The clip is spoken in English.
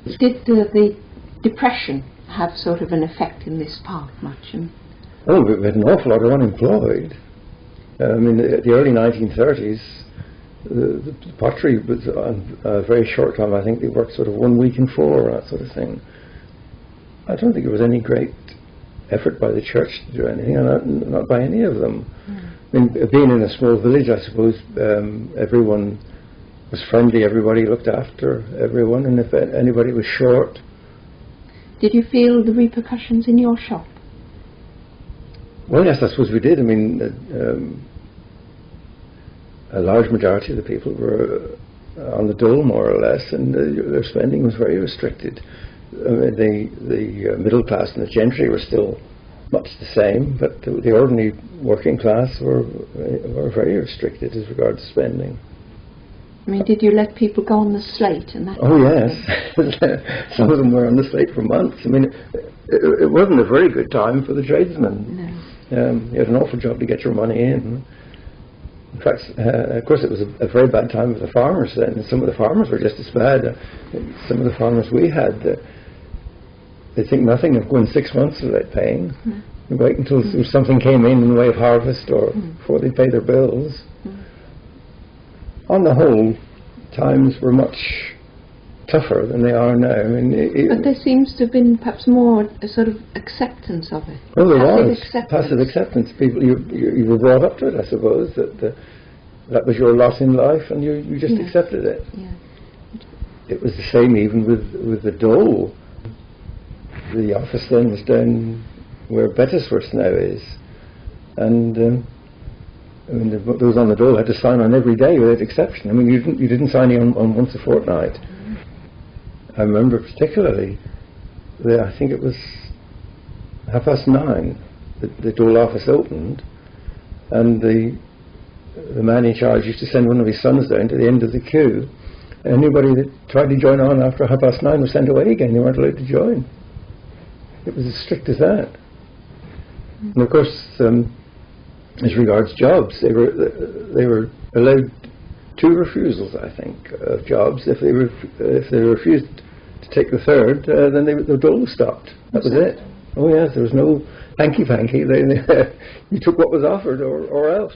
Did the depression have sort of an effect in this part much? Oh, we had an awful lot of unemployed. I mean, the early 1930s, the pottery was on a very short time. I think they worked sort of 1 week in 4, that sort of thing. I don't think there was any great effort by the church to do anything, and not by any of them. I mean, being in a small village, I suppose everyone was friendly, everybody looked after everyone, and if anybody was short... Did you feel the repercussions in your shop? Well, yes, I suppose we did. I mean, a large majority of the people were on the dole, more or less, and their spending was very restricted. The middle class and the gentry were still much the same, but the ordinary working class were very restricted as regards spending. I mean, did you let people go on the slate and that? Oh yes, some of them were on the slate for months. I mean, it wasn't a very good time for the tradesmen. No. You had an awful job to get your money in. In fact, of course, it was a very bad time for the farmers then, and some of the farmers were just as bad. Some of the farmers we had, they think nothing of going 6 months without paying. And wait until something came in the way of harvest or before they pay their bills. On the whole, times were much tougher than they are now. I mean, but there seems to have been perhaps more a sort of acceptance of it. Well, there was passive acceptance. People, you were brought up to it, I suppose, that was your lot in life, and you just accepted it. Yeah. It was the same even with the dole. The office then was down where Bettisworth now is, and I mean, those on the dole had to sign on every day without exception. I mean, you didn't sign on once a fortnight. I remember particularly I think it was 9:30. The dole office opened, and the man in charge used to send one of his sons down to the end of the queue. Anybody that tried to join on after 9:30 was sent away again. They weren't allowed to join. It was as strict as that. And of course, as regards jobs, they were allowed 2 refusals, I think, of jobs. If they refused to take the third, then the dole stopped. That was it. Oh yes, there was no hanky-panky. You took what was offered, or else.